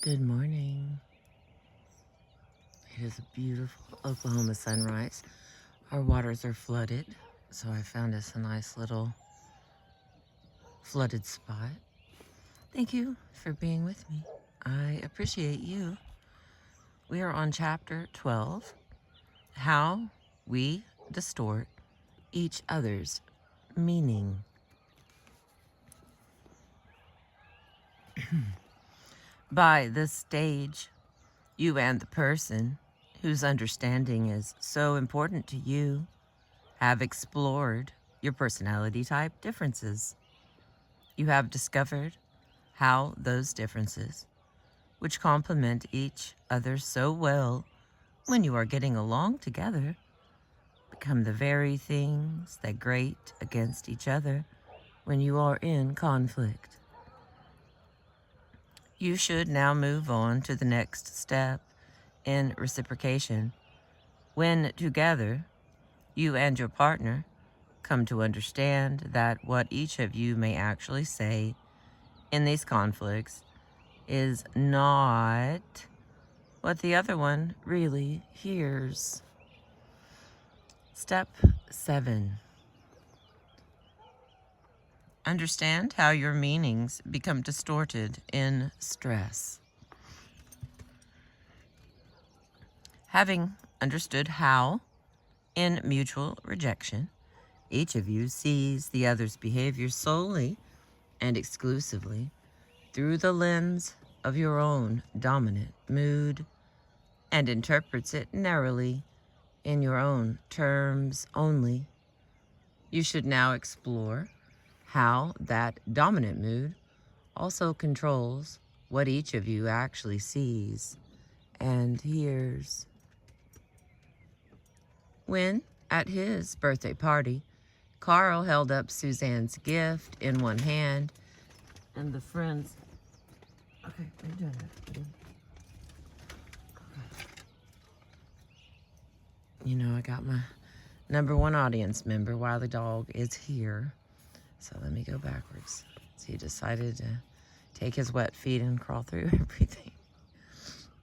Good morning. It is a beautiful Oklahoma sunrise. Our waters are flooded, so I found us a nice little flooded spot. Thank you for being with me. I appreciate you. We are on chapter 12, How We Distort Each Other's Meaning. By this stage, you and the person whose understanding is so important to you have explored your personality type differences. You have discovered how those differences, which complement each other so well when you are getting along together, become the very things that grate against each other when you are in conflict. You should now move on to the next step in reciprocation, when together you and your partner come to understand that what each of you may actually say in these conflicts is not what the other one really hears. Step 7. Understand how your meanings become distorted in stress. Having understood how, in mutual rejection, each of you sees the other's behavior solely and exclusively through the lens of your own dominant mood and interprets it narrowly in your own terms only, you should now explore how that dominant mood also controls what each of you actually sees and hears. When, at his birthday party, Carl held up Suzanne's gift in one hand, and the friends... Okay, what are you doing there? Okay. You know, I got my number one audience member while the dog is here. So let me go backwards. So he decided to take his wet feet and crawl through everything.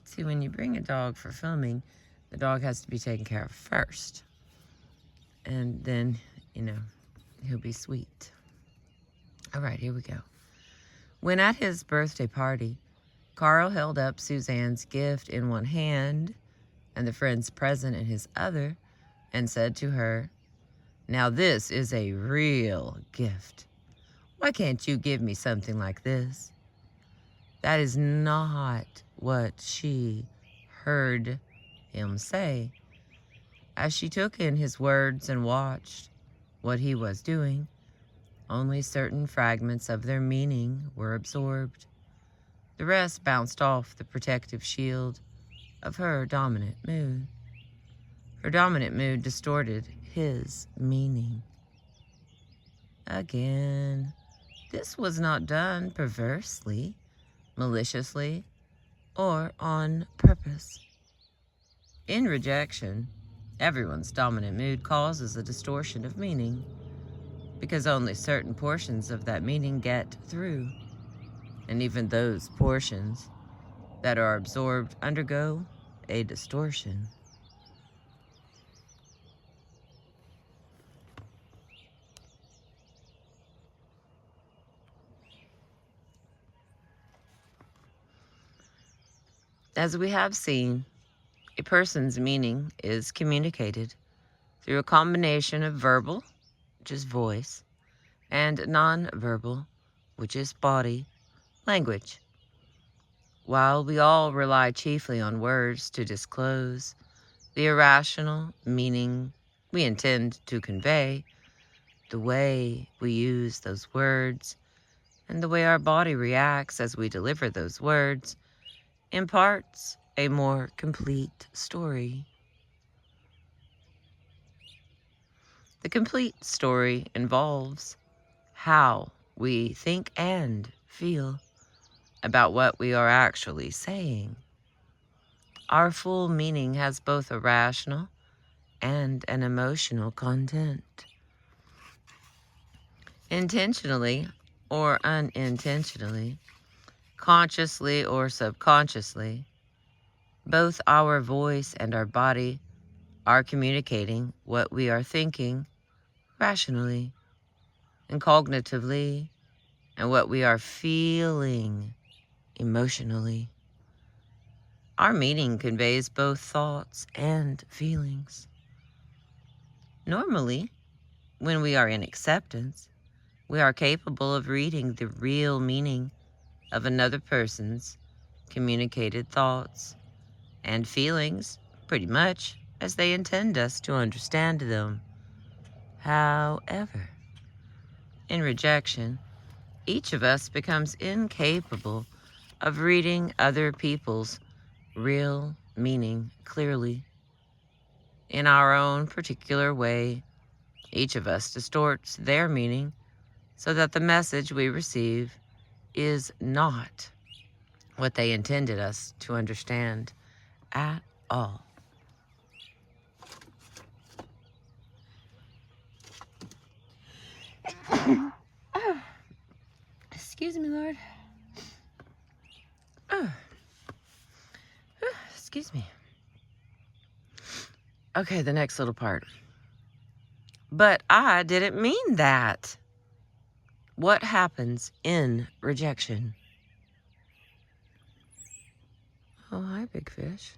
See, when you bring a dog for filming, the dog has to be taken care of first. And then, you know, he'll be sweet. All right, here we go. When at his birthday party, Carl held up Suzanne's gift in one hand and the friend's present in his other, and said to her, "Now this is a real gift. Why can't you give me something like this?" That is not what she heard him say. As she took in his words and watched what he was doing, only certain fragments of their meaning were absorbed. The rest bounced off the protective shield of her dominant mood. Her dominant mood distorted his meaning. Again, this was not done perversely, maliciously, or on purpose. In rejection, everyone's dominant mood causes a distortion of meaning, because only certain portions of that meaning get through, and even those portions that are absorbed undergo a distortion. As we have seen, a person's meaning is communicated through a combination of verbal, which is voice, and non-verbal, which is body, language. While we all rely chiefly on words to disclose the irrational meaning we intend to convey, the way we use those words and the way our body reacts as we deliver those words imparts a more complete story. The complete story involves how we think and feel about what we are actually saying. Our full meaning has both a rational and an emotional content. Intentionally or unintentionally, consciously or subconsciously, both our voice and our body are communicating what we are thinking rationally and cognitively, and what we are feeling emotionally. Our meaning conveys both thoughts and feelings. Normally, when we are in acceptance, we are capable of reading the real meaning of another person's communicated thoughts and feelings pretty much as they intend us to understand them. However, in rejection, each of us becomes incapable of reading other people's real meaning clearly. In our own particular way, each of us distorts their meaning so that the message we receive is not what they intended us to understand at all. Excuse me, Lord. Excuse me. Okay, the next little part. But I didn't mean that. What happens in rejection? Oh, hi, big fish.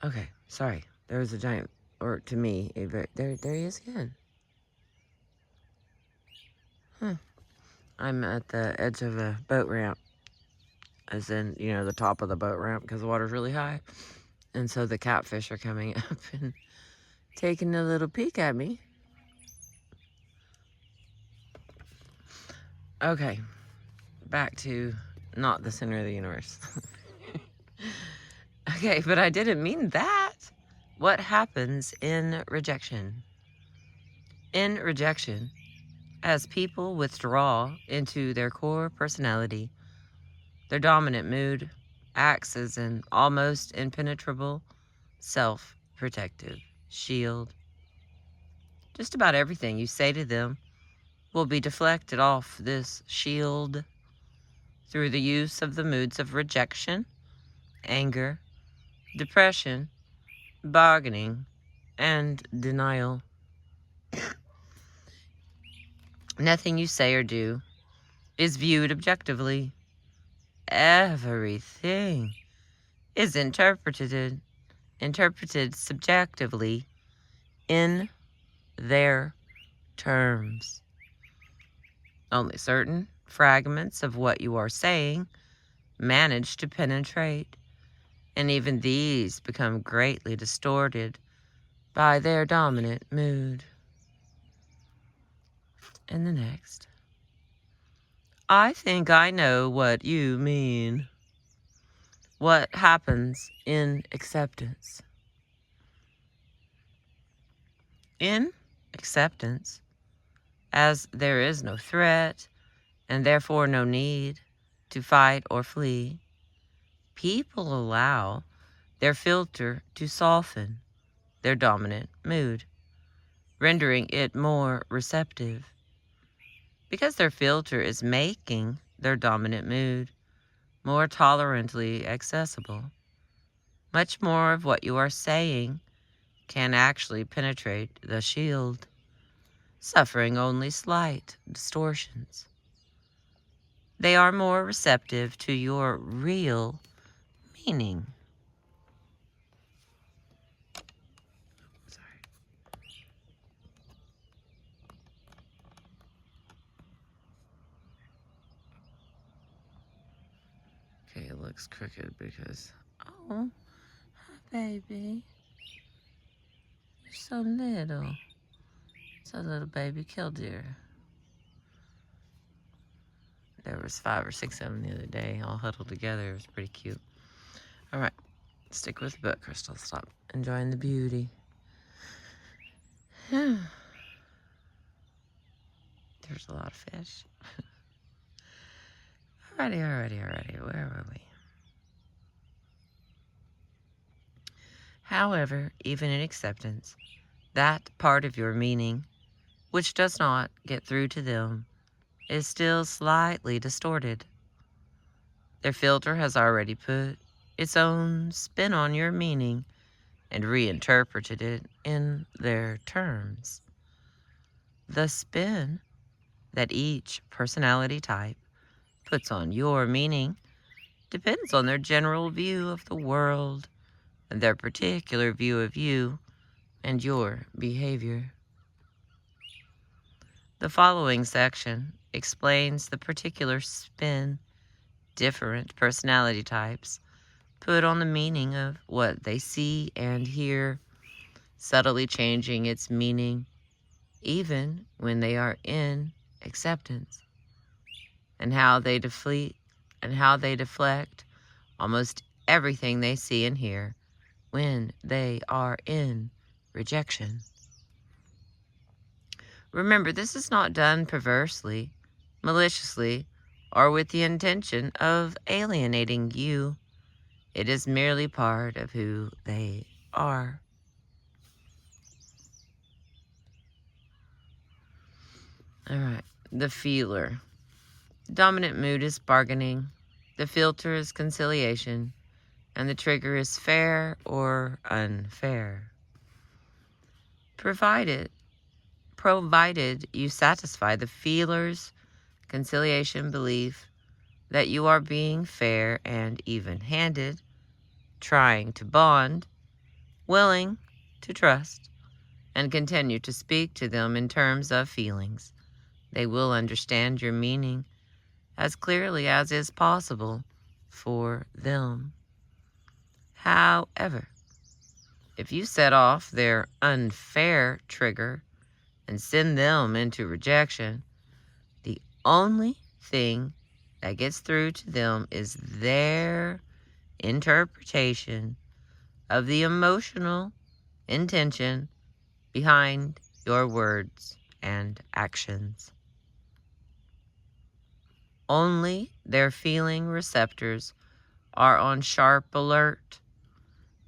Okay, sorry. There was a giant, or to me, there he is again. I'm at the edge of a boat ramp, as in, the top of the boat ramp, because the water's really high. And so the catfish are coming up and taking a little peek at me. Okay, back to not the center of the universe. Okay, but I didn't mean that. What happens in rejection? In rejection, as people withdraw into their core personality, their dominant mood acts as an almost impenetrable self-protective shield. Just about everything you say to them will be deflected off this shield through the use of the moods of rejection, anger, depression, bargaining, and denial. Nothing you say or do is viewed objectively. Everything is interpreted subjectively in their terms. Only certain fragments of what you are saying manage to penetrate, and even these become greatly distorted by their dominant mood. And the next. I think I know what you mean. What happens in acceptance? In acceptance, as there is no threat and therefore no need to fight or flee, people allow their filter to soften their dominant mood, rendering it more receptive. Because their filter is making their dominant mood more tolerantly accessible, much more of what you are saying can actually penetrate the shield, suffering only slight distortions. They are more receptive to your real meaning. Okay, it looks crooked because, oh, hi, baby. You're so little. It's a little baby killdeer. There was 5 or 6 of them the other day, all huddled together. It was pretty cute. All right, stick with the book, Crystal. Stop enjoying the beauty. There's a lot of fish. Alrighty. Where were we? However, even in acceptance, that part of your meaning which does not get through to them is still slightly distorted. Their filter has already put its own spin on your meaning and reinterpreted it in their terms. The spin that each personality type puts on your meaning depends on their general view of the world and their particular view of you and your behavior. The following section explains the particular spin different personality types put on the meaning of what they see and hear, subtly changing its meaning even when they are in acceptance, and how they deflect almost everything they see and hear when they are in rejection. Remember, this is not done perversely, maliciously, or with the intention of alienating you. It is merely part of who they are. All right, the feeler. Dominant mood is bargaining, the filter is conciliation, and the trigger is fair or unfair. Provided you satisfy the feeler's conciliation belief that you are being fair and even-handed, trying to bond, willing to trust, and continue to speak to them in terms of feelings, they will understand your meaning as clearly as is possible for them. However, if you set off their unfair trigger and send them into rejection, the only thing that gets through to them is their interpretation of the emotional intention behind your words and actions. Only their feeling receptors are on sharp alert.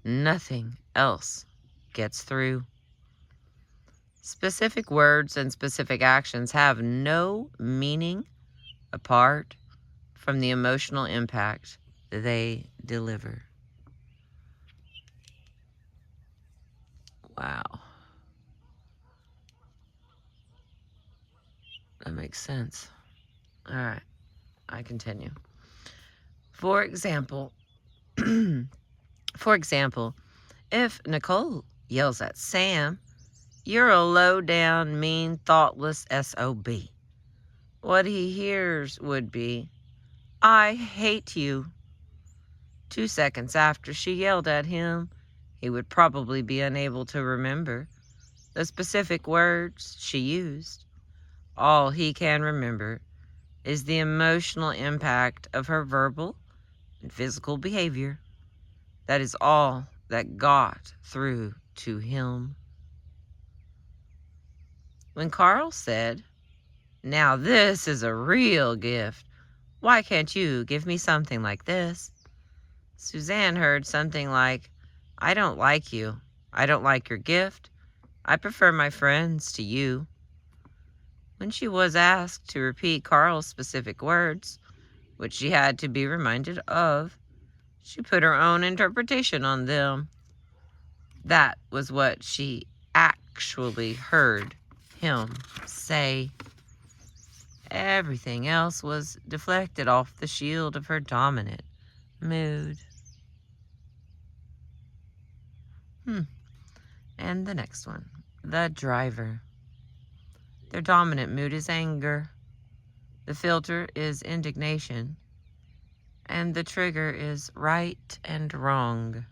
Nothing else gets through. Specific words and specific actions have no meaning apart from the emotional impact they deliver. Wow. That makes sense. All right, I continue. For example, if Nicole yells at Sam, "You're a low-down, mean, thoughtless SOB," what he hears would be, "I hate you." 2 seconds after she yelled at him, he would probably be unable to remember the specific words she used. All he can remember is the emotional impact of her verbal and physical behavior. That is all that got through to him. When Carl said, "Now this is a real gift. Why can't you give me something like this?" Suzanne heard something like, "I don't like you. I don't like your gift. I prefer my friends to you." When she was asked to repeat Carl's specific words, which she had to be reminded of, she put her own interpretation on them. That was what she actually heard him say. Everything else was deflected off the shield of her dominant mood. And the next one, the driver. Their dominant mood is anger. The filter is indignation. And the trigger is right and wrong.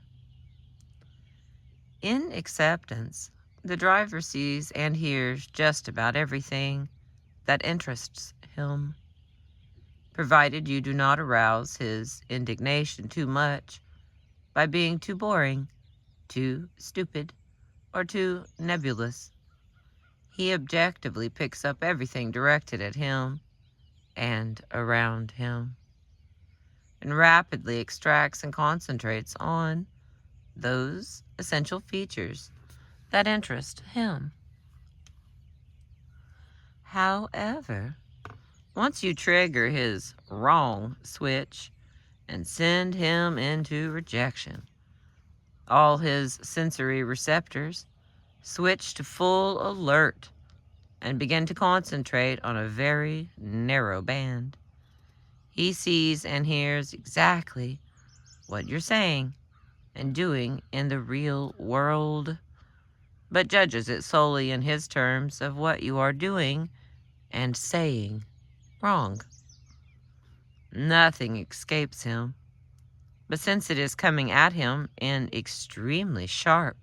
In acceptance, the driver sees and hears just about everything that interests him, provided you do not arouse his indignation too much by being too boring, too stupid, or too nebulous. He objectively picks up everything directed at him and around him, and rapidly extracts and concentrates on those essential features that interest him. However, once you trigger his wrong switch and send him into rejection, all his sensory receptors switch to full alert and begin to concentrate on a very narrow band. He sees and hears exactly what you're saying and doing in the real world, but judges it solely in his terms of what you are doing and saying wrong. Nothing escapes him, but since it is coming at him in extremely sharp,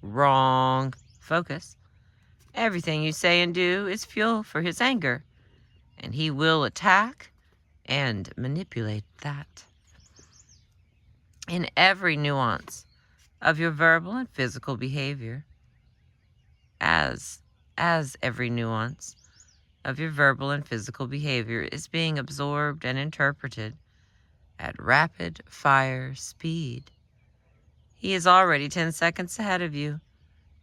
wrong focus, everything you say and do is fuel for his anger, and he will attack and manipulate that. In every nuance of your verbal and physical behavior, as every nuance of your verbal and physical behavior is being absorbed and interpreted at rapid fire speed, he is already 10 seconds ahead of you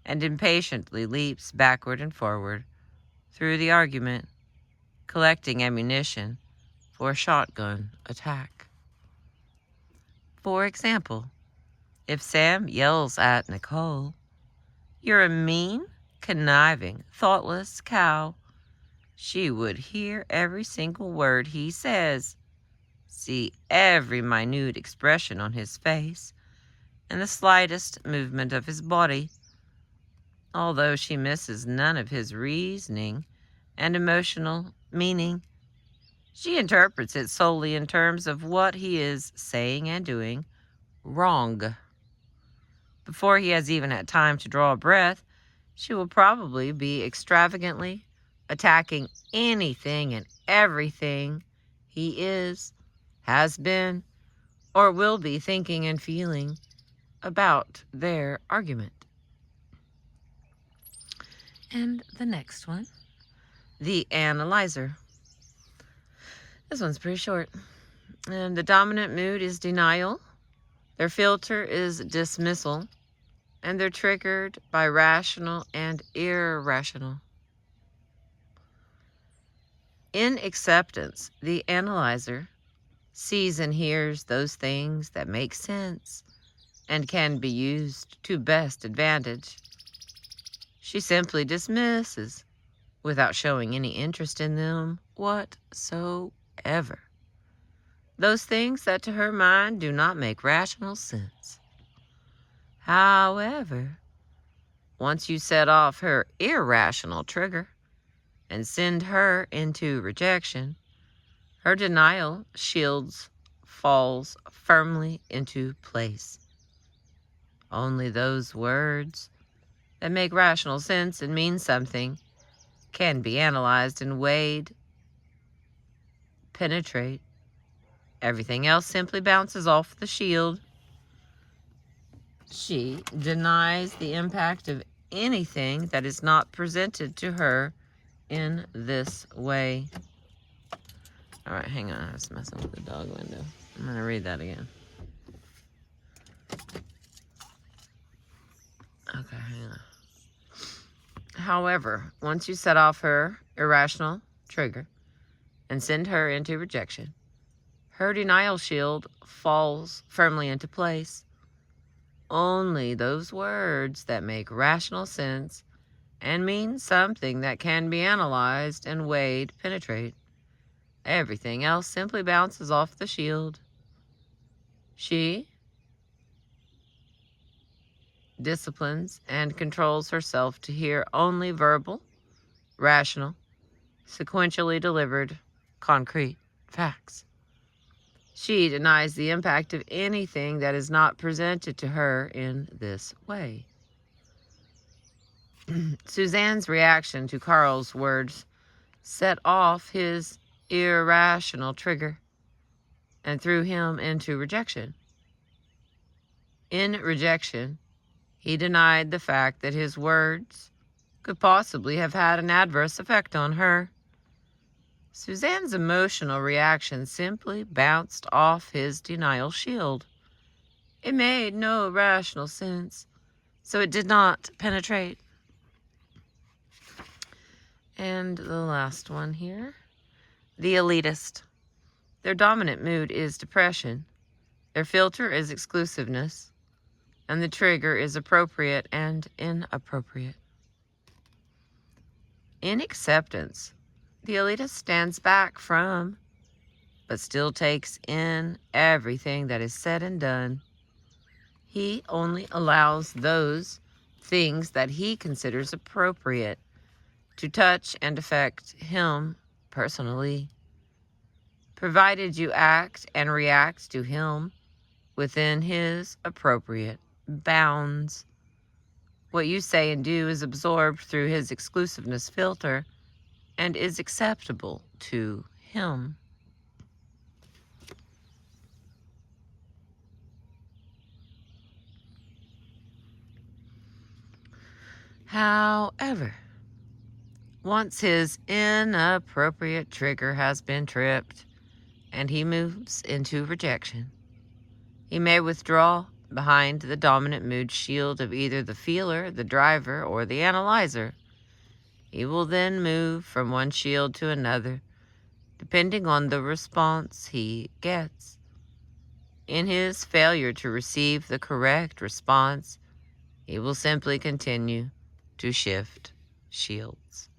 and impatiently leaps backward and forward through the argument, collecting ammunition for a shotgun attack. For example, if Sam yells at Nicole, "You're a mean, conniving, thoughtless cow," she would hear every single word he says, see every minute expression on his face, and the slightest movement of his body. Although she misses none of his reasoning and emotional meaning, she interprets it solely in terms of what he is saying and doing wrong. Before he has even had time to draw a breath, she will probably be extravagantly attacking anything and everything he is, has been, or will be thinking and feeling about their argument. And the next one, the analyzer. This one's pretty short. And the dominant mood is denial. Their filter is dismissal. And they're triggered by rational and irrational. In acceptance, the analyzer sees and hears those things that make sense and can be used to best advantage. She simply dismisses without showing any interest in them whatsoever. Those things that to her mind do not make rational sense. However, once you set off her irrational trigger and send her into rejection, her denial shields falls firmly into place. Only those words that make rational sense and mean something can be analyzed and weighed, penetrate. Everything else simply bounces off the shield. She denies the impact of anything that is not presented to her in this way. All right, hang on. I was messing with the dog window. I'm going to read that again. Okay, hang on. However, once you set off her irrational trigger and send her into rejection, her denial shield falls firmly into place. Only those words that make rational sense and mean something that can be analyzed and weighed penetrate. Everything else simply bounces off the shield. She disciplines and controls herself to hear only verbal, rational, sequentially delivered, concrete facts. She denies the impact of anything that is not presented to her in this way. Suzanne's reaction to Carl's words set off his irrational trigger and threw him into rejection. In rejection, he denied the fact that his words could possibly have had an adverse effect on her. Suzanne's emotional reaction simply bounced off his denial shield It made no rational sense, so it did not penetrate. And the last one here, the elitist. Their dominant mood is depression. Their filter is exclusiveness. And the trigger is appropriate and inappropriate. In acceptance, the elitist stands back from, but still takes in everything that is said and done. He only allows those things that he considers appropriate to touch and affect him personally, provided you act and react to him within his appropriate bounds. What you say and do is absorbed through his exclusiveness filter and is acceptable to him. However, once his inappropriate trigger has been tripped and he moves into rejection, he may withdraw behind the dominant mood shield of either the feeler, the driver, or the analyzer. He will then move from one shield to another, depending on the response he gets. In his failure to receive the correct response, he will simply continue to shift shields.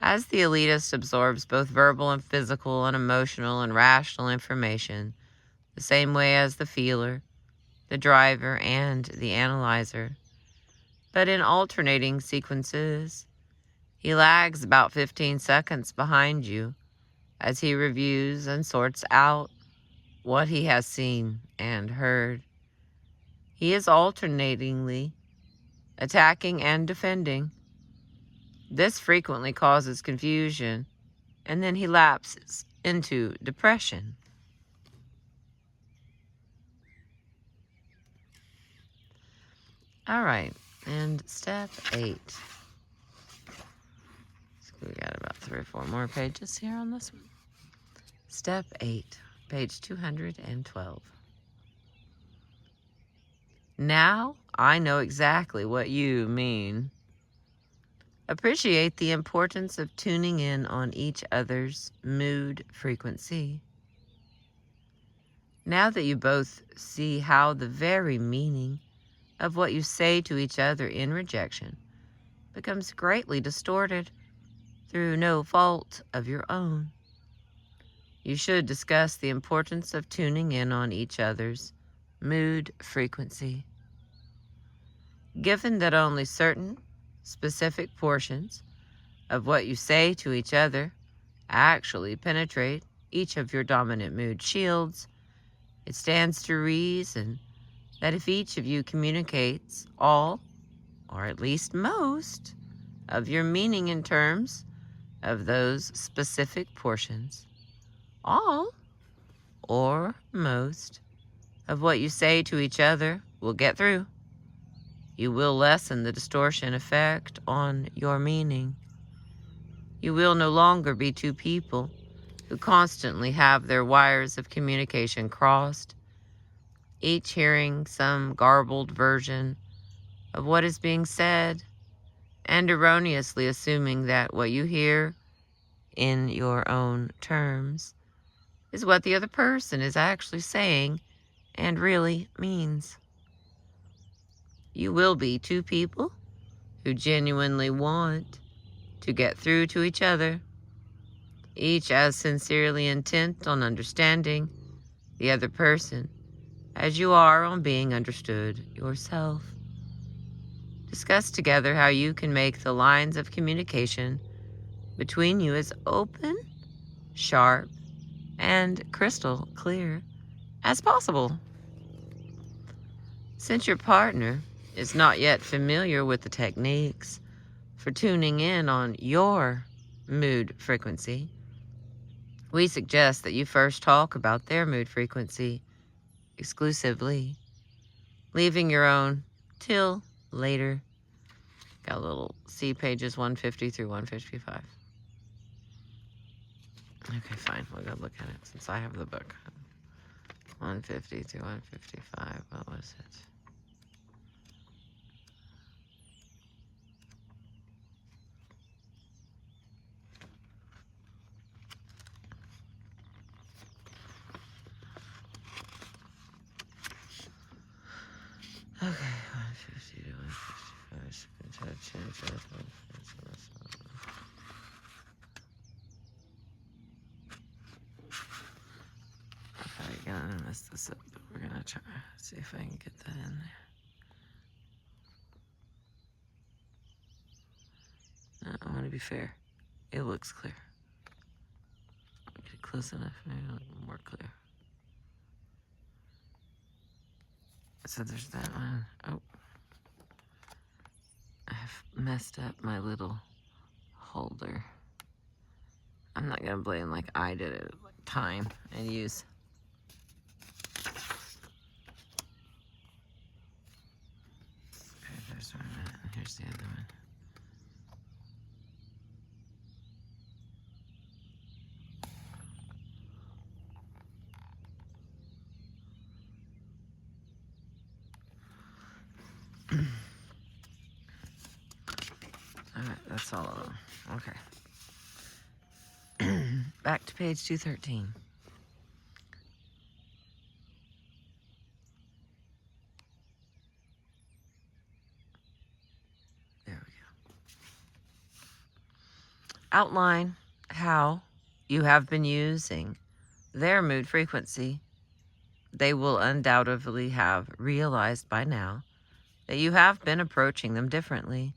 As the elitist absorbs both verbal and physical and emotional and rational information, the same way as the feeler, the driver, and the analyzer, but in alternating sequences, he lags about 15 seconds behind you as he reviews and sorts out what he has seen and heard. He is alternatingly attacking and defending. This frequently causes confusion, and then he lapses into depression. All right, and step 8. So we got about 3 or 4 more pages here on this one. Step 8, page 212. Now I know exactly what you mean. Appreciate the importance of tuning in on each other's mood frequency. Now that you both see how the very meaning of what you say to each other in rejection becomes greatly distorted through no fault of your own, you should discuss the importance of tuning in on each other's mood frequency. Given that only certain specific portions of what you say to each other actually penetrate each of your dominant mood shields, it stands to reason that if each of you communicates all, or at least most, of your meaning in terms of those specific portions, all, or most, of what you say to each other will get through. You will lessen the distortion effect on your meaning. You will no longer be two people who constantly have their wires of communication crossed, each hearing some garbled version of what is being said, and erroneously assuming that what you hear in your own terms is what the other person is actually saying and really means. You will be two people who genuinely want to get through to each other, each as sincerely intent on understanding the other person as you are on being understood yourself. Discuss together how you can make the lines of communication between you as open, sharp, and crystal clear as possible. Since your partner is not yet familiar with the techniques for tuning in on your mood frequency, we suggest that you first talk about their mood frequency exclusively, leaving your own till later. Got a little see pages 150 through 155. Okay, fine. We'll go look at it since I have the book. 150 to 155. What was it? Okay, 150 to 155. I'm gonna mess this up, but we're gonna try. See if I can get that in there. No, I want to be fair. It looks clear. I'll get it close enough, maybe a little more clear. So there's that one. Oh, I've messed up my little holder. I'm not gonna blame like I did it, like time and use. Okay, there's one, and here's the other one. Alright, that's all of them. Okay. Back to page 213. There we go. Outline how you have been using their mood frequency. They will undoubtedly have realized by now that you have been approaching them differently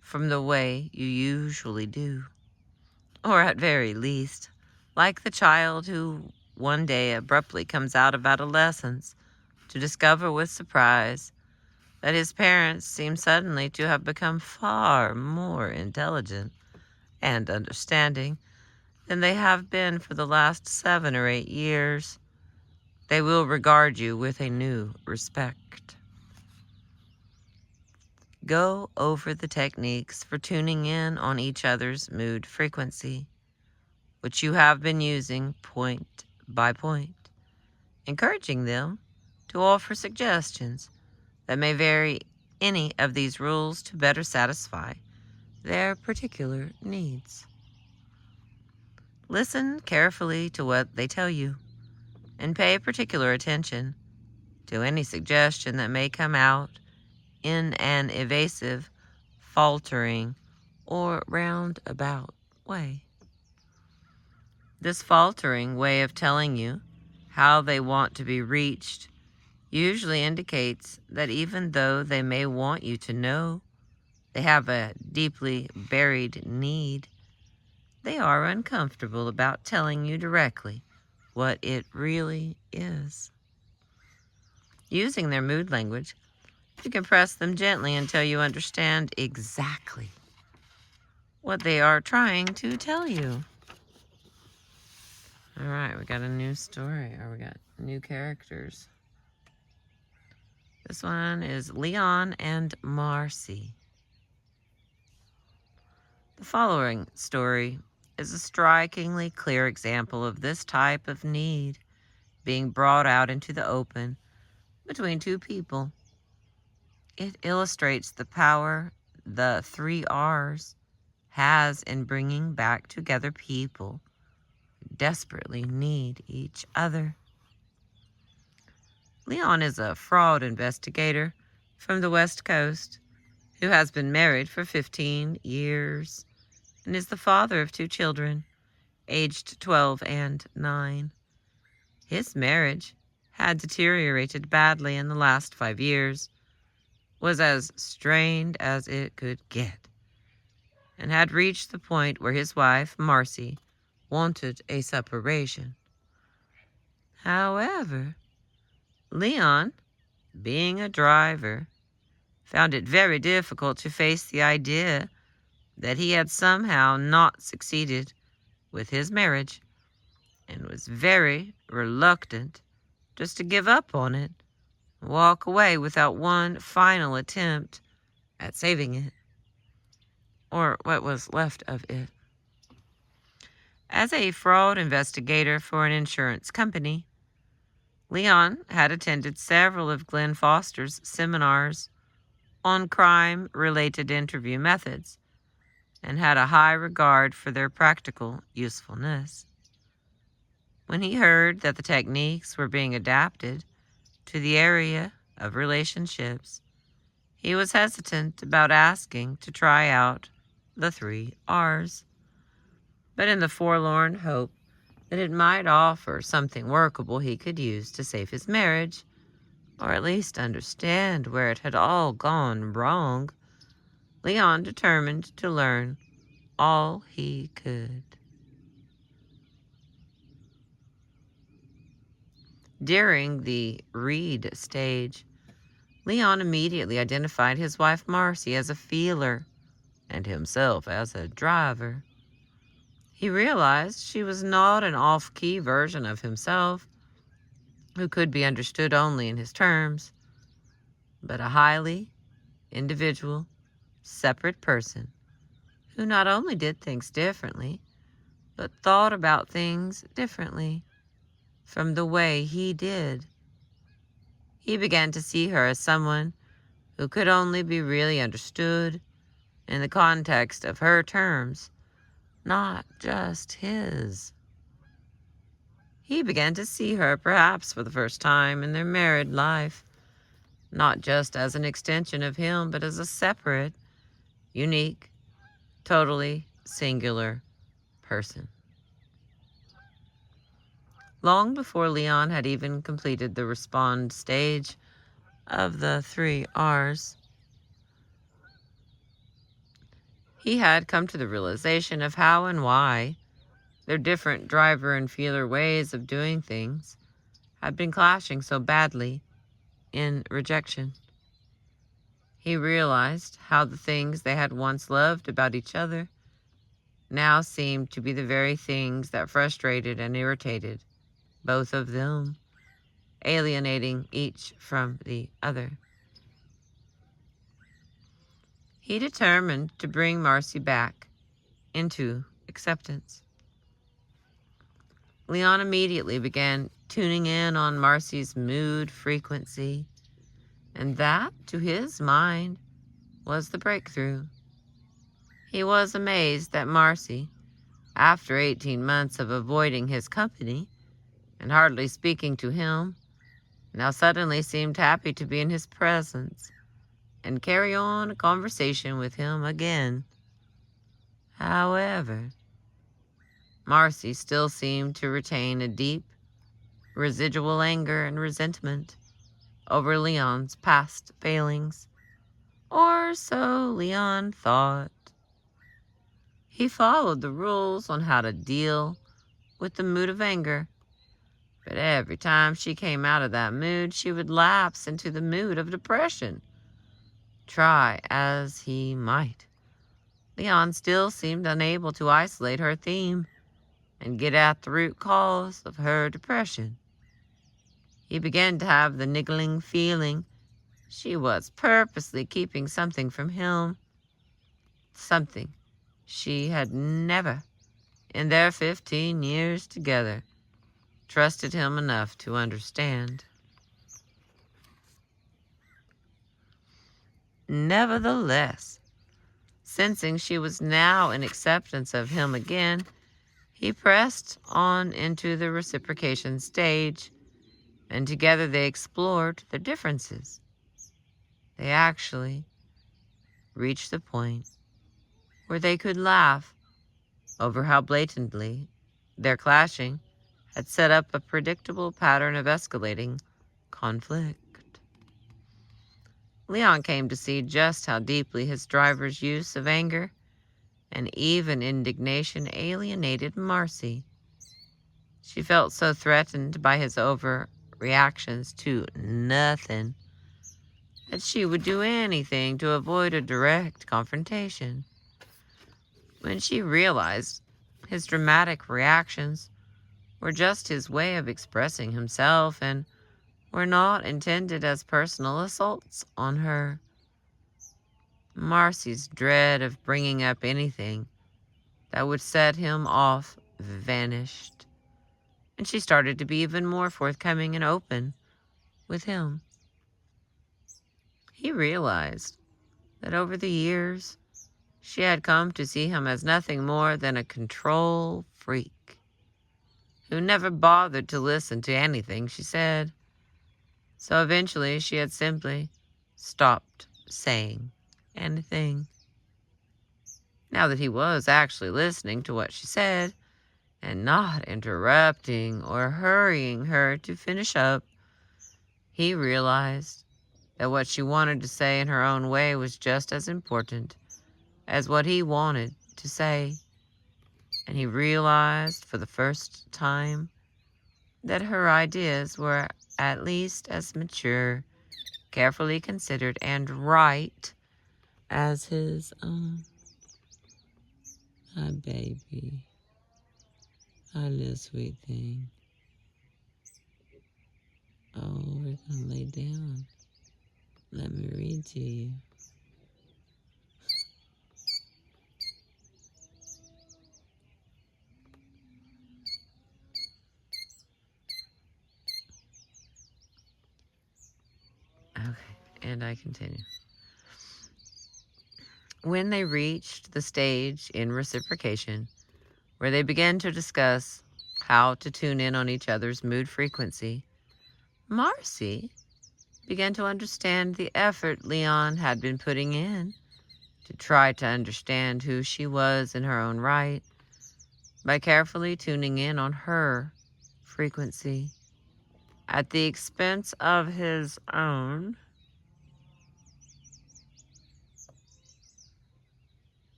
from the way you usually do. Or at very least, like the child who one day abruptly comes out of adolescence to discover with surprise that his parents seem suddenly to have become far more intelligent and understanding than they have been for the last 7 or 8 years. They will regard you with a new respect. Go over the techniques for tuning in on each other's mood frequency, which you have been using point by point, encouraging them to offer suggestions that may vary any of these rules to better satisfy their particular needs. Listen carefully to what they tell you, and pay particular attention to any suggestion that may come out in an evasive, faltering, or roundabout way. This faltering way of telling you how they want to be reached usually indicates that even though they may want you to know they have a deeply buried need, they are uncomfortable about telling you directly what it really is. Using their mood language, you can press them gently until you understand exactly what they are trying to tell you. All right, we got a new story, or we got new characters. This one is Leon and Marcy. The following story is a strikingly clear example of this type of need being brought out into the open between two people. It illustrates the power the 3 R's has in bringing back together people who desperately need each other. Leon is a fraud investigator from the West Coast who has been married for 15 years and is the father of 2 children, aged 12 and 9. His marriage had deteriorated badly in the last 5 years, was as strained as it could get, and had reached the point where his wife, Marcy, wanted a separation. However, Leon, being a driver, found it very difficult to face the idea that he had somehow not succeeded with his marriage, and was very reluctant just to give up on it and walk away without one final attempt at saving it, or what was left of it. As a fraud investigator for an insurance company, Leon had attended several of Glenn Foster's seminars on crime-related interview methods and had a high regard for their practical usefulness. When he heard that the techniques were being adapted to the area of relationships, he was hesitant about asking to try out the 3 R's, but in the forlorn hope that it might offer something workable he could use to save his marriage, or at least understand where it had all gone wrong, Leon determined to learn all he could. During the read stage, Leon immediately identified his wife Marcy as a feeler and himself as a driver. He realized she was not an off-key version of himself who could be understood only in his terms, but a highly individual, separate person who not only did things differently, but thought about things differently from the way he did. He began to see her as someone who could only be really understood in the context of her terms, not just his. He began to see her, perhaps for the first time in their married life, not just as an extension of him, but as a separate, unique, totally singular person. Long before Leon had even completed the respond stage of the 3 R's, he had come to the realization of how and why their different driver and feeler ways of doing things had been clashing so badly in rejection. He realized how the things they had once loved about each other now seemed to be the very things that frustrated and irritated both of them, alienating each from the other. He determined to bring Marcy back into acceptance. Leon immediately began tuning in on Marcy's mood frequency, and that, to his mind, was the breakthrough. He was amazed that Marcy, after 18 months of avoiding his company and hardly speaking to him, now suddenly seemed happy to be in his presence and carry on a conversation with him again. However, Marcy still seemed to retain a deep, residual anger and resentment over Leon's past failings, or so Leon thought. He followed the rules on how to deal with the mood of anger, but every time she came out of that mood, she would lapse into the mood of depression. Try as he might, Leon still seemed unable to isolate her theme and get at the root cause of her depression. He began to have the niggling feeling she was purposely keeping something from him, something she had never, in their 15 years together, trusted him enough to understand. Nevertheless, sensing she was now in acceptance of him again, he pressed on into the reciprocation stage, and together they explored their differences. They actually reached the point where they could laugh over how blatantly their clashing had set up a predictable pattern of escalating conflict. Leon came to see just how deeply his driver's use of anger and even indignation alienated Marcy. She felt so threatened by his overreactions to nothing that she would do anything to avoid a direct confrontation. When she realized his dramatic reactions were just his way of expressing himself and were not intended as personal assaults on her, Marcy's dread of bringing up anything that would set him off vanished. and she started to be even more forthcoming and open with him. He realized that over the years, she had come to see him as nothing more than a control freak who never bothered to listen to anything she said. So eventually she had simply stopped saying anything. Now that he was actually listening to what she said and not interrupting or hurrying her to finish up, he realized that what she wanted to say in her own way was just as important as what he wanted to say. And he realized for the first time that her ideas were at least as mature, carefully considered, and right as his own. Hi, baby. Hi, little sweet thing. Oh, we're gonna lay down. Let me read to you. Okay, and I continue. When they reached the stage in reciprocation, where they began to discuss how to tune in on each other's mood frequency, Marcy began to understand the effort Leon had been putting in to try to understand who she was in her own right by carefully tuning in on her frequency at the expense of his own.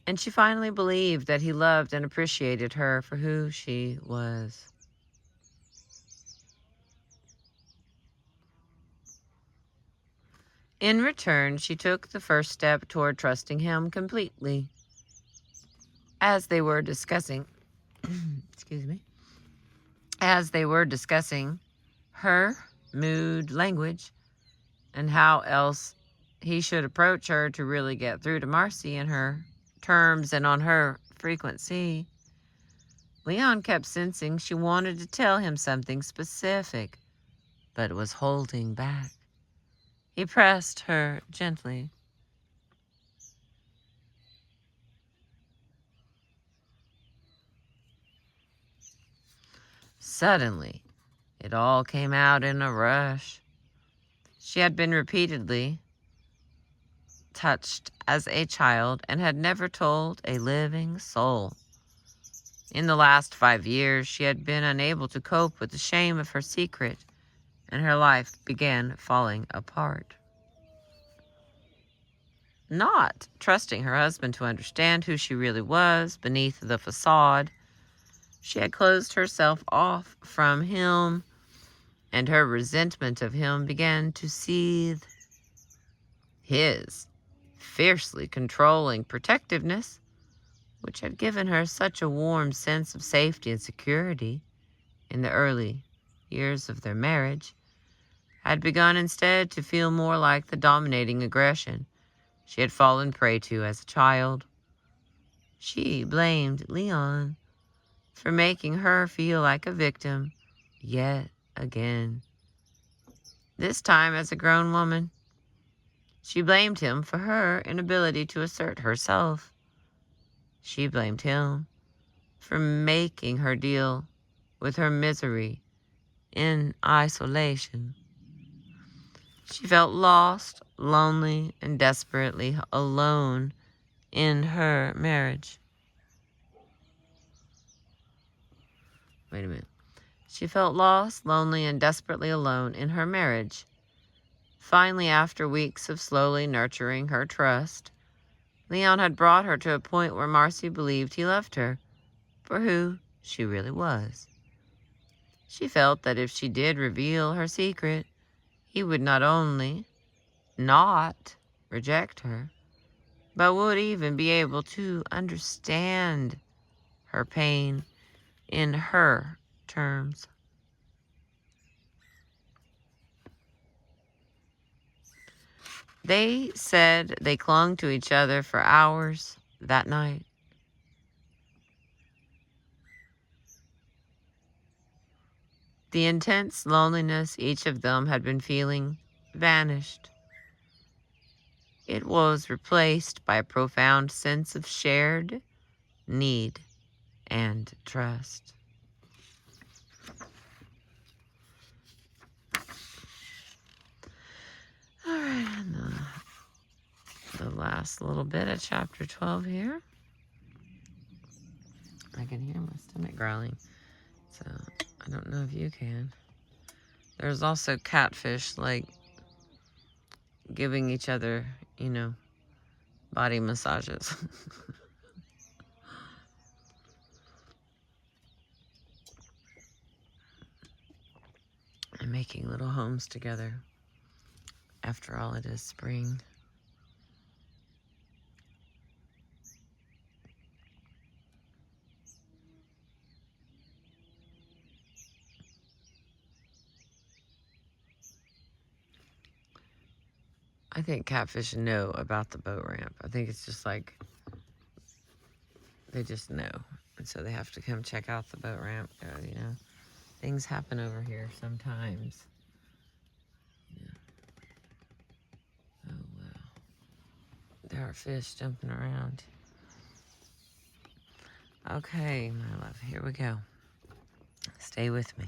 And she finally believed that he loved and appreciated her for who she was. In return, she took the first step toward trusting him completely. As they were discussing, as they were discussing her mood language and how else he should approach her to really get through to Marcy in her terms and on her frequency, Leon kept sensing she wanted to tell him something specific, but was holding back. He pressed her gently. Suddenly, it all came out in a rush. She had been repeatedly touched as a child and had never told a living soul. In the last 5 years, she had been unable to cope with the shame of her secret, and her life began falling apart. Not trusting her husband to understand who she really was beneath the facade, she had closed herself off from him, and her resentment of him began to seethe. His fiercely controlling protectiveness, which had given her such a warm sense of safety and security in the early years of their marriage, had begun instead to feel more like the dominating aggression she had fallen prey to as a child. She blamed Leon for making her feel like a victim yet again. This time as a grown woman, she blamed him for her inability to assert herself. She blamed him for making her deal with her misery in isolation. She felt lost, lonely, and desperately alone in her marriage. Wait a minute. She felt lost, lonely, and desperately alone in her marriage. Finally, after weeks of slowly nurturing her trust, Leon had brought her to a point where Marcy believed he loved her for who she really was. She felt that if she did reveal her secret, he would not only not reject her, but would even be able to understand her pain in her terms. They said they clung to each other for hours that night. The intense loneliness each of them had been feeling vanished. It was replaced by a profound sense of shared need and trust. All right, and the last little bit of chapter 12 here. I can hear my stomach growling, so I don't know if you can. There's also catfish, like, giving each other, you know, body massages. And making little homes together. After all, it is spring. I think catfish know about the boat ramp. I think it's just like, they just know. And so they have to come check out the boat ramp. You know, things happen over here sometimes. Yeah. Oh, wow. There are fish jumping around. Okay, my love, here we go. Stay with me.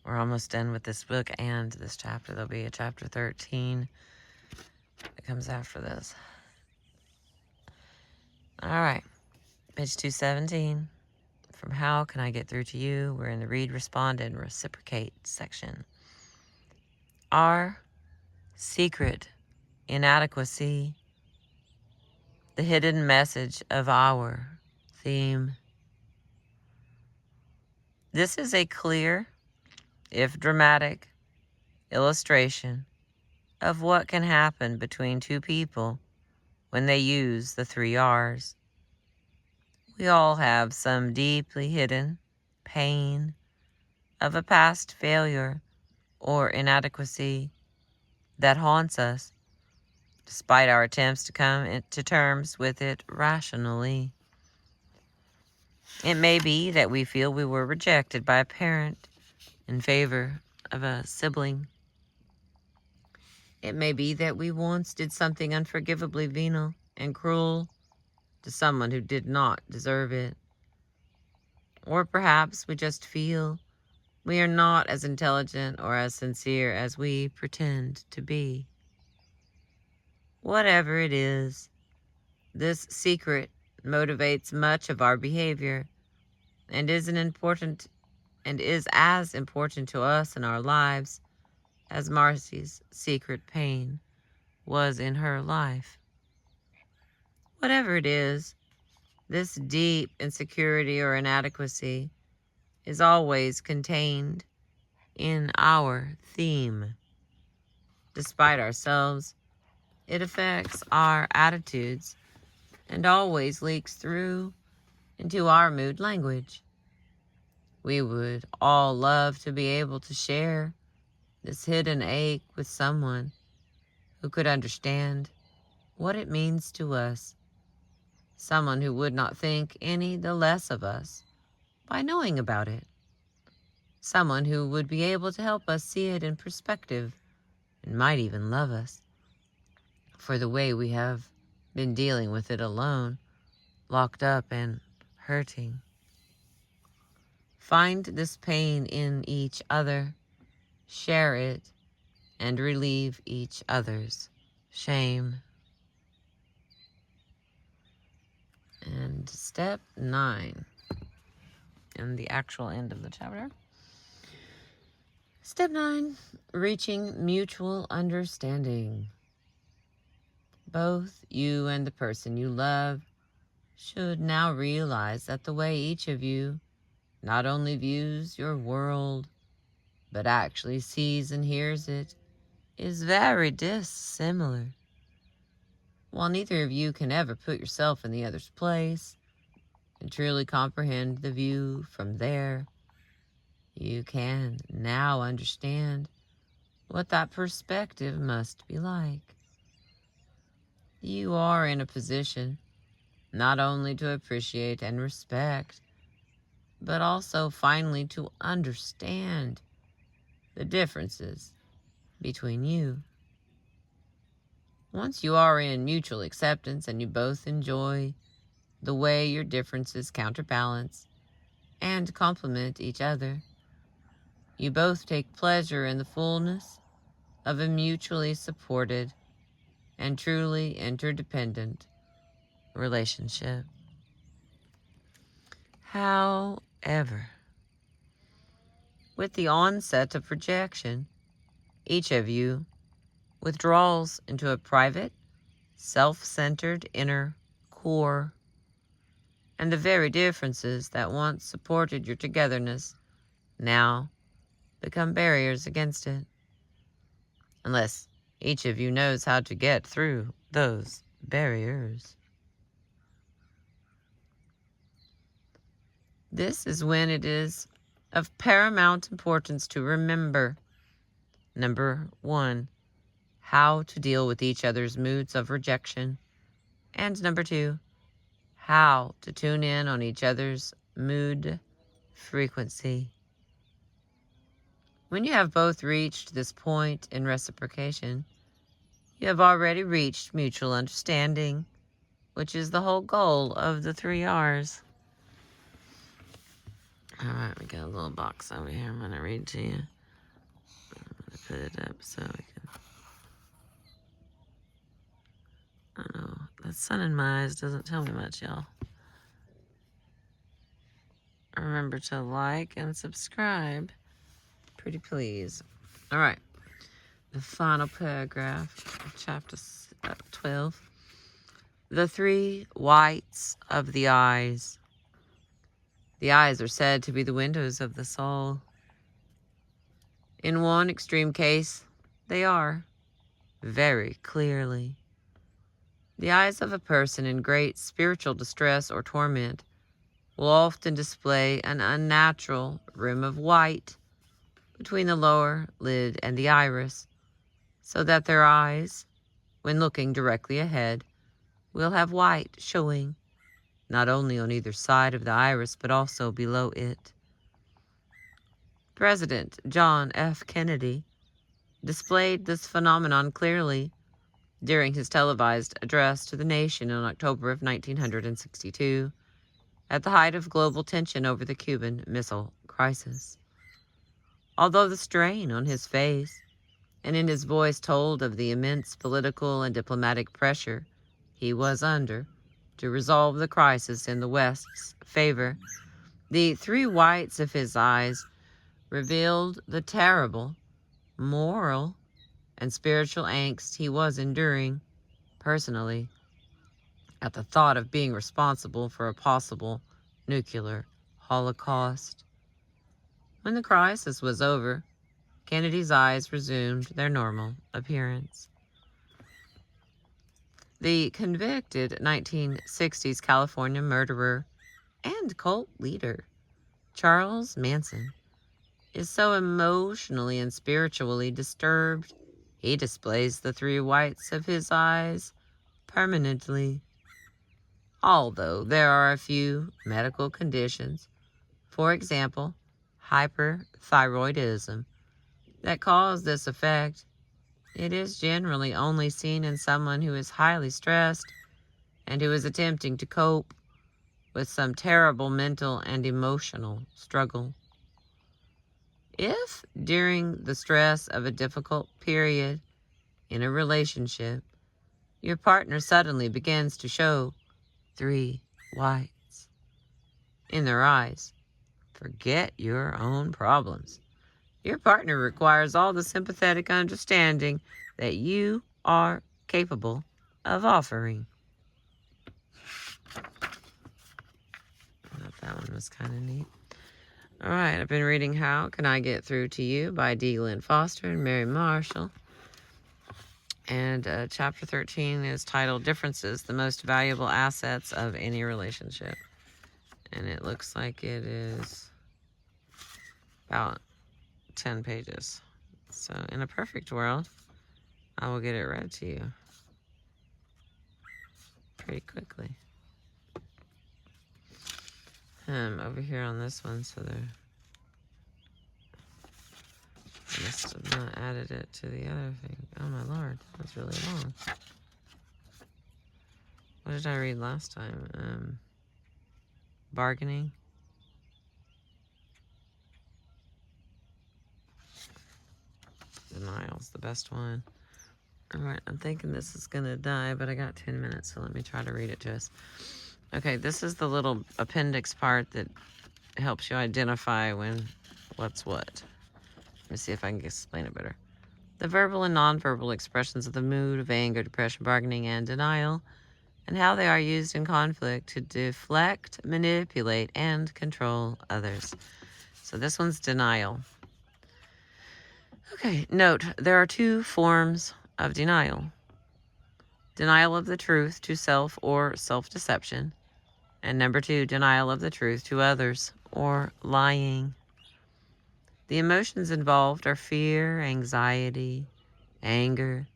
We're almost done with this book and this chapter. There'll be a chapter 13 that comes after this. All right, page 217. From How Can I Get Through to You? We're in the Read, Respond, and Reciprocate section. Our secret inadequacy, the hidden message of our theme. This is a clear, if dramatic, illustration of what can happen between two people when they use the 3 R's. We all have some deeply hidden pain of a past failure or inadequacy that haunts us, despite our attempts to come to terms with it rationally. It may be that we feel we were rejected by a parent in favor of a sibling. It may be that we once did something unforgivably venal and cruel to someone who did not deserve it. Or perhaps we just feel we are not as intelligent or as sincere as we pretend to be. Whatever it is, this secret motivates much of our behavior and is as important to us in our lives as Marcy's secret pain was in her life. Whatever it is, this deep insecurity or inadequacy is always contained in our theme. Despite ourselves, it affects our attitudes and always leaks through into our mood language. We would all love to be able to share this hidden ache with someone who could understand what it means to us, someone who would not think any the less of us by knowing about it, someone who would be able to help us see it in perspective and might even love us for the way we have been dealing with it alone, locked up and hurting. Find this pain in each other, share it, and relieve each other's shame. And step 9, and the actual end of the chapter. Step 9, reaching mutual understanding. Both you and the person you love should now realize that the way each of you not only views your world, but actually sees and hears it, is very dissimilar. While neither of you can ever put yourself in the other's place and truly comprehend the view from there, you can now understand what that perspective must be like. You are in a position not only to appreciate and respect, but also finally to understand the differences between you. Once you are in mutual acceptance and you both enjoy the way your differences counterbalance and complement each other, you both take pleasure in the fullness of a mutually supported and truly interdependent relationship. However, with the onset of rejection, each of you withdraws into a private, self-centered inner core, and the very differences that once supported your togetherness now become barriers against it, unless each of you knows how to get through those barriers. This is when it is of paramount importance to remember, number 1, how to deal with each other's moods of rejection, and number 2, how to tune in on each other's mood frequency. When you have both reached this point in reciprocation, you have already reached mutual understanding, which is the whole goal of the 3 R's. All right, we got a little box over here I'm going to read to you. I'm going to put it up so we can... I don't know, the sun in my eyes doesn't tell me much, y'all. Remember to like and subscribe. Pretty please. All right, the final paragraph of chapter 12. The 3 whites of the eyes. The eyes are said to be the windows of the soul. In one extreme case, they are, very clearly. The eyes of a person in great spiritual distress or torment will often display an unnatural rim of white between the lower lid and the iris, so that their eyes, when looking directly ahead, will have white showing not only on either side of the iris, but also below it. President John F. Kennedy displayed this phenomenon clearly during his televised address to the nation in October of 1962, at the height of global tension over the Cuban Missile Crisis. Although the strain on his face and in his voice told of the immense political and diplomatic pressure he was under to resolve the crisis in the West's favor, the 3 whites of his eyes revealed the terrible moral and spiritual angst he was enduring personally at the thought of being responsible for a possible nuclear holocaust. When the crisis was over, Kennedy's eyes resumed their normal appearance. The convicted 1960s California murderer and cult leader, Charles Manson, is so emotionally and spiritually disturbed, he displays the 3 whites of his eyes permanently. Although there are a few medical conditions, for example, hyperthyroidism, that cause this effect, it is generally only seen in someone who is highly stressed and who is attempting to cope with some terrible mental and emotional struggle. If, during the stress of a difficult period in a relationship, your partner suddenly begins to show 3 whites in their eyes, forget your own problems. Your partner requires all the sympathetic understanding that you are capable of offering. I thought that one was kind of neat. All right, I've been reading How Can I Get Through to You by D. Lynn Foster and Mary Marshall. And chapter 13 is titled Differences, the Most Valuable Assets of Any Relationship. And it looks like it is about 10 pages. So in a perfect world, I will get it read to you pretty quickly. Over here on this one, so there. I must have not added it to the other thing. Oh my lord, that's really long. What did I read last time? Bargaining. Denial's the best one. Alright, I'm thinking this is gonna die, but I got 10 minutes, so let me try to read it to us. Okay, this is the little appendix part that helps you identify what's what. Let me see if I can explain it better. The verbal and nonverbal expressions of the mood of anger, depression, bargaining, and denial, and how they are used in conflict to deflect, manipulate, and control others. So this one's denial. Okay, note, there are two forms of denial. Denial of the truth to self or self-deception. And number 2, denial of the truth to others or lying. The emotions involved are fear, anxiety, anger,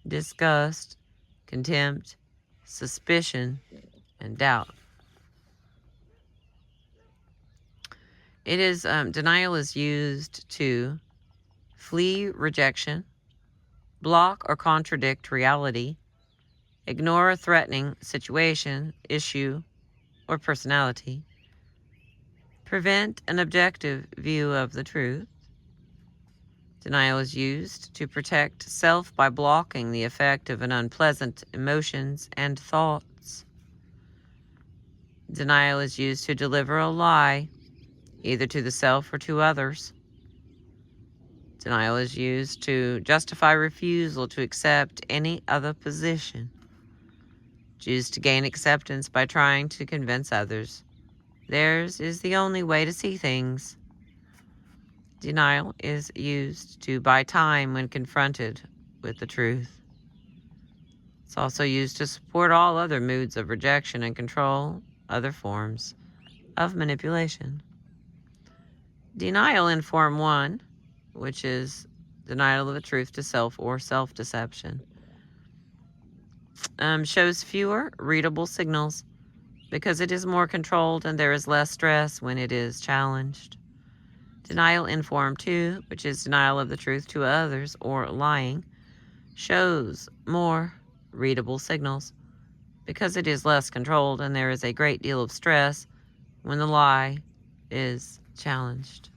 disgust, contempt, suspicion, and doubt. Denial is used to flee rejection, block or contradict reality, ignore a threatening situation, issue, or personality, prevent an objective view of the truth. Denial is used to protect self by blocking the effect of an unpleasant emotions and thoughts. Denial is used to deliver a lie, either to the self or to others. Denial is used to justify refusal to accept any other position. It's used to gain acceptance by trying to convince others theirs is the only way to see things. Denial is used to buy time when confronted with the truth. It's also used to support all other moods of rejection and control, other forms of manipulation. Denial in form 1, which is denial of the truth to self or self-deception, shows fewer readable signals because it is more controlled and there is less stress when it is challenged. Denial in form 2, which is denial of the truth to others or lying, shows more readable signals because it is less controlled and there is a great deal of stress when the lie is challenged.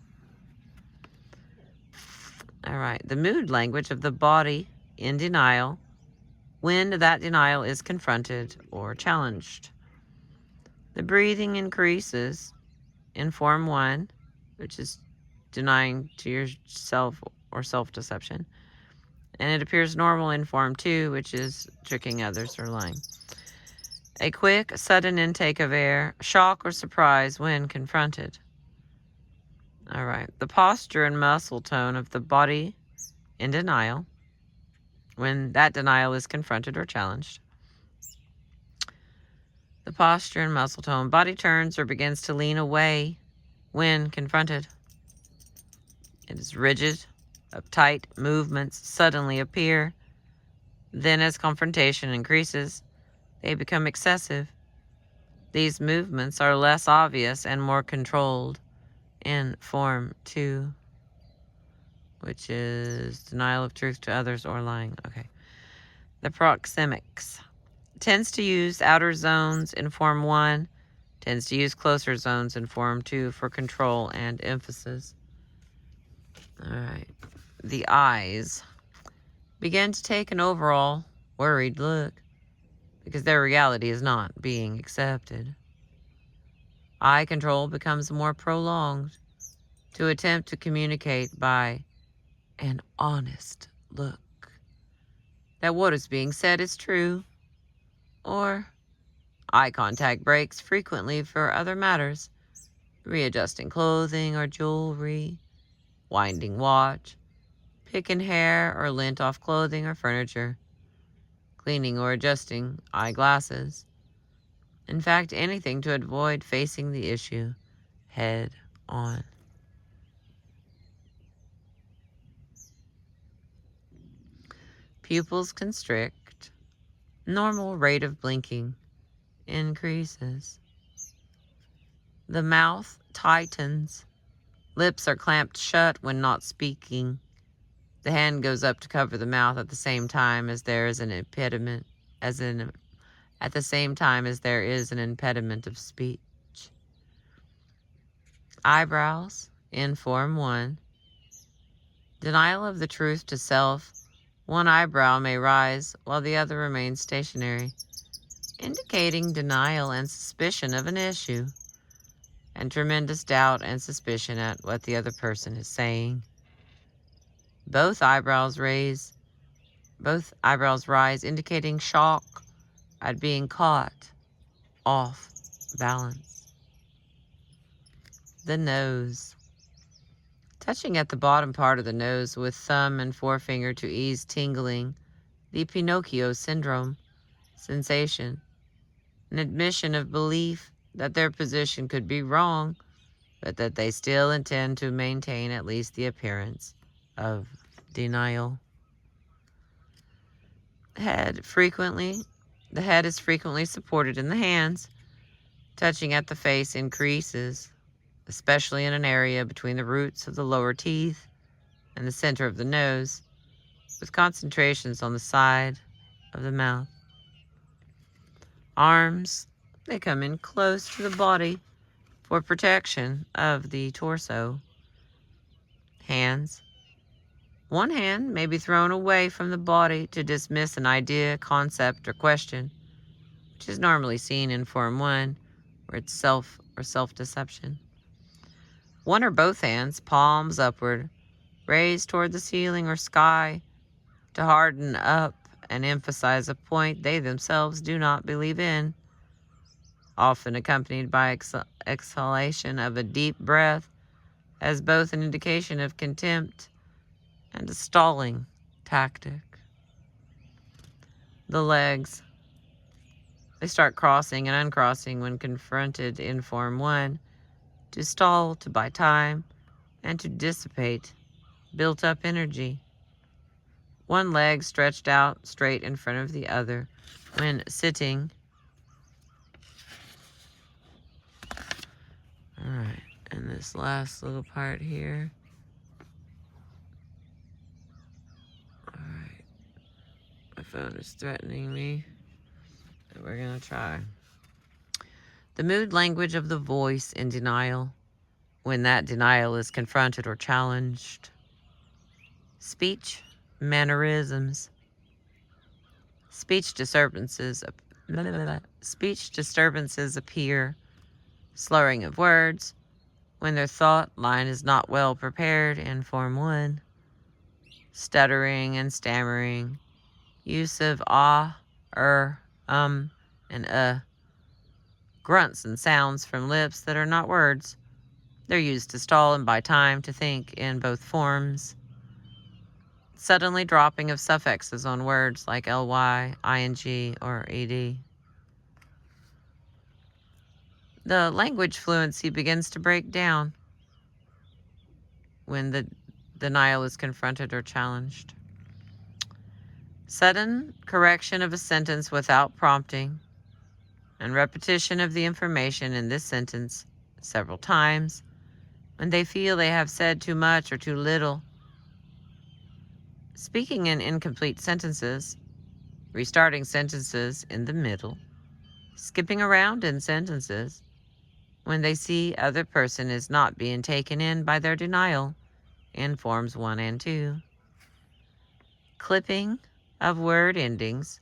All right, the mood language of the body in denial when that denial is confronted or challenged. The breathing increases in form 1, which is denying to yourself or self-deception. And it appears normal in form 2, which is tricking others or lying. A quick, sudden intake of air, shock or surprise when confronted. All right, the posture and muscle tone of the body in denial when that denial is confronted or challenged. The posture and muscle tone. Body turns or begins to lean away when confronted. It is rigid, uptight movements suddenly appear. Then as confrontation increases, they become excessive. These movements are less obvious and more controlled in form 2, which is denial of truth to others or lying. Okay. The proxemics tends to use outer zones in form 1, tends to use closer zones in form 2 for control and emphasis. All right. The eyes begin to take an overall worried look because their reality is not being accepted. Eye control becomes more prolonged to attempt to communicate by an honest look that what is being said is true, or eye contact breaks frequently for other matters, readjusting clothing or jewelry, winding watch, picking hair or lint off clothing or furniture, cleaning or adjusting eyeglasses. In fact, anything to avoid facing the issue head on. Pupils constrict. Normal rate of blinking increases. The mouth tightens. Lips are clamped shut when not speaking. The hand goes up to cover the mouth at the same time as there is an impediment, at the same time as there is an impediment of speech. Eyebrows in Form 1. Denial of the truth to self. One eyebrow may rise while the other remains stationary, indicating denial and suspicion of an issue, and tremendous doubt and suspicion at what the other person is saying. Both eyebrows rise, indicating shock at being caught off balance. The nose. Touching at the bottom part of the nose with thumb and forefinger to ease tingling, the Pinocchio syndrome sensation, an admission of belief that their position could be wrong, but that they still intend to maintain at least the appearance of denial. The head is frequently supported in the hands. Touching at the face increases, especially in an area between the roots of the lower teeth and the center of the nose, with concentrations on the side of the mouth. Arms, they come in close to the body for protection of the torso. Hands. One hand may be thrown away from the body to dismiss an idea, concept, or question, which is normally seen in Form 1, where it's self or self-deception. One or both hands, palms upward, raised toward the ceiling or sky to harden up and emphasize a point they themselves do not believe in, often accompanied by exhalation of a deep breath as both an indication of contempt and a stalling tactic. The legs. They start crossing and uncrossing when confronted in Form 1 to stall, to buy time, and to dissipate built-up energy. One leg stretched out straight in front of the other when sitting. All right, and this last little part here. All right, my phone is threatening me, and we're gonna try. The mood language of the voice in denial, when that denial is confronted or challenged. Speech, mannerisms. Speech disturbances appear. Slurring of words, when their thought line is not well prepared in Form 1. Stuttering and stammering. Use of and grunts and sounds from lips that are not words. They're used to stall and buy time to think in both forms. Suddenly dropping of suffixes on words like ly, ing, or ed. The language fluency begins to break down when the denial is confronted or challenged. Sudden correction of a sentence without prompting, and repetition of the information in this sentence several times when they feel they have said too much or too little. Speaking in incomplete sentences, restarting sentences in the middle, skipping around in sentences when they see other person is not being taken in by their denial in Forms 1 and 2. Clipping of word endings,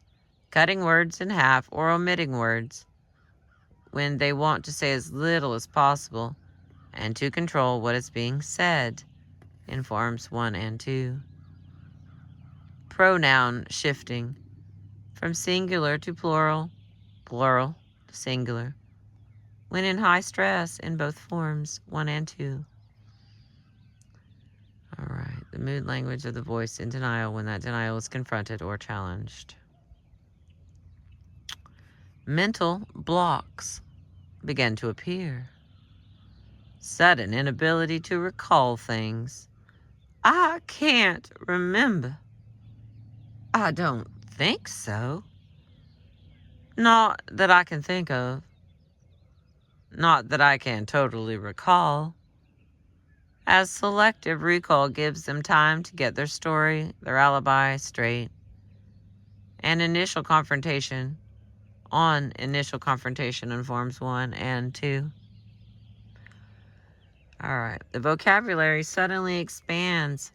cutting words in half or omitting words when they want to say as little as possible and to control what is being said in Forms 1 and 2. Pronoun shifting from singular to plural, plural to singular, when in high stress in both Forms 1 and 2. All right, the mood language of the voice in denial when that denial is confronted or challenged. Mental blocks begin to appear. Sudden inability to recall things. I can't remember. I don't think so. Not that I can think of. Not that I can totally recall. as selective recall gives them time to get their story, their alibi straight. And initial confrontation in Forms 1 and 2. All right. The vocabulary suddenly expands,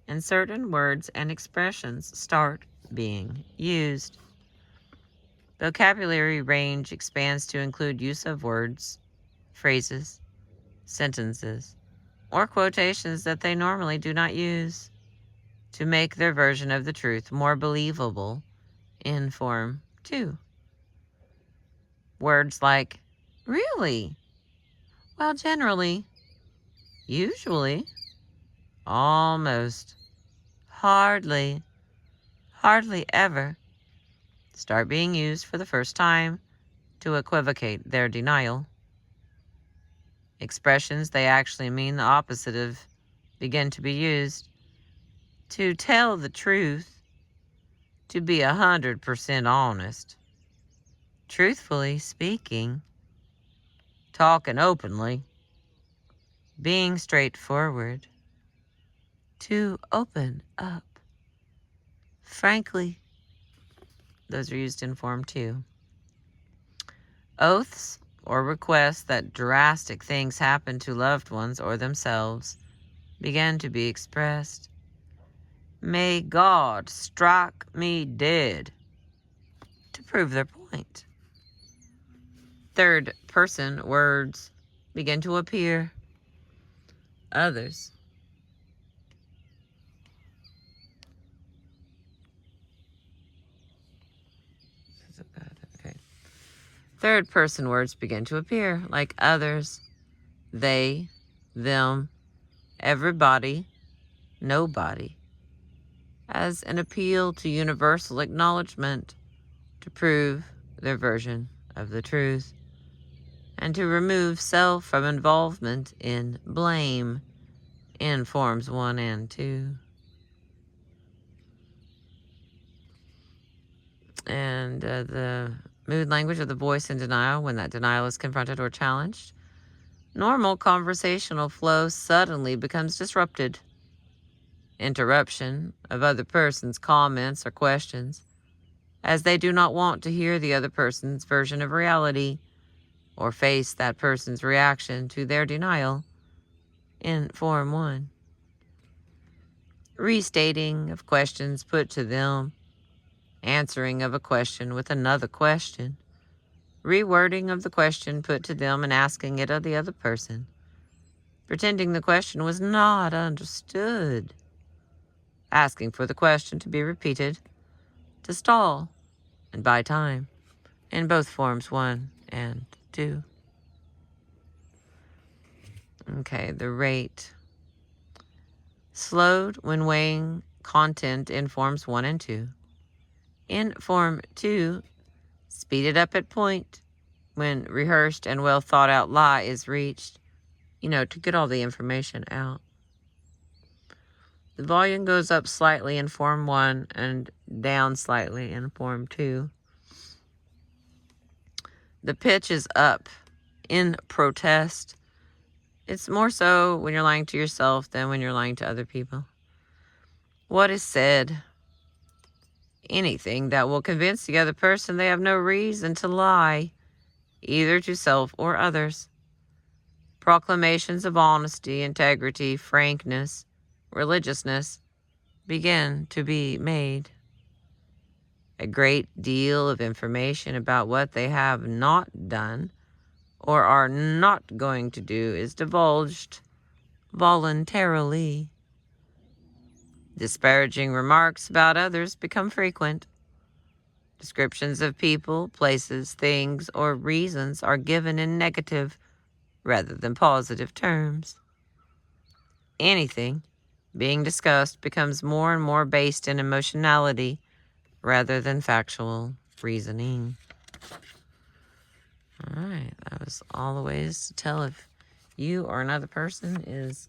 and certain words and expressions start being used. Vocabulary range expands to include use of words, phrases, sentences, or quotations that they normally do not use to make their version of the truth more believable in Form 2. Words like really, well, generally, usually, almost, hardly, hardly ever start being used for the first time to equivocate their denial. Expressions they actually mean the opposite of begin to be used to tell the truth, to be 100% honest, truthfully speaking, talking openly, being straightforward, to open up. Frankly, those are used in Form 2. Oaths or requests that drastic things happen to loved ones or themselves begin to be expressed. May God strike me dead, to prove their point. Third person words begin to appear. Others. Okay. Third person words begin to appear, like others, they, them, everybody, nobody, as an appeal to universal acknowledgement to prove their version of the truth, and to remove self from involvement in blame in Forms 1 and 2. And the mood language of the voice in denial, when that denial is confronted or challenged. Normal conversational flow suddenly becomes disrupted. Interruption of other person's comments or questions, as they do not want to hear the other person's version of reality or face that person's reaction to their denial in Form 1. Restating of questions put to them, answering of a question with another question, rewording of the question put to them and asking it of the other person, pretending the question was not understood, asking for the question to be repeated, to stall and buy time, in both Forms 1 and 2. Okay, the rate. Slowed when weighing content in Forms 1 and 2. In Form 2, speeded up at point when rehearsed and well thought out lie is reached, to get all the information out. The volume goes up slightly in Form 1 and down slightly in Form 2. The pitch is up in protest. It's more so when you're lying to yourself than when you're lying to other people. What is said? Anything that will convince the other person they have no reason to lie, either to self or others. Proclamations of honesty, integrity, frankness, religiousness begin to be made. A great deal of information about what they have not done or are not going to do is divulged voluntarily. Disparaging remarks about others become frequent. Descriptions of people, places, things, or reasons are given in negative rather than positive terms. Anything being discussed becomes more and more based in emotionality rather than factual reasoning. All right, that was all the ways to tell if you or another person is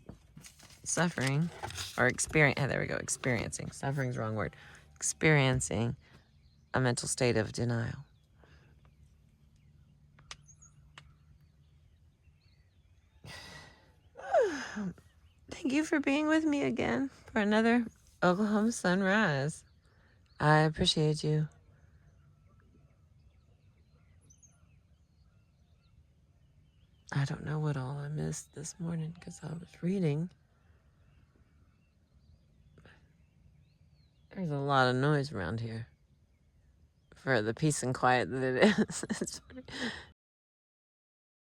suffering or experiencing. Suffering's the wrong word. Experiencing a mental state of denial. thank you for being with me again for another Oklahoma sunrise. I appreciate you. I don't know what all I missed this morning because I was reading. There's a lot of noise around here for the peace and quiet that it is.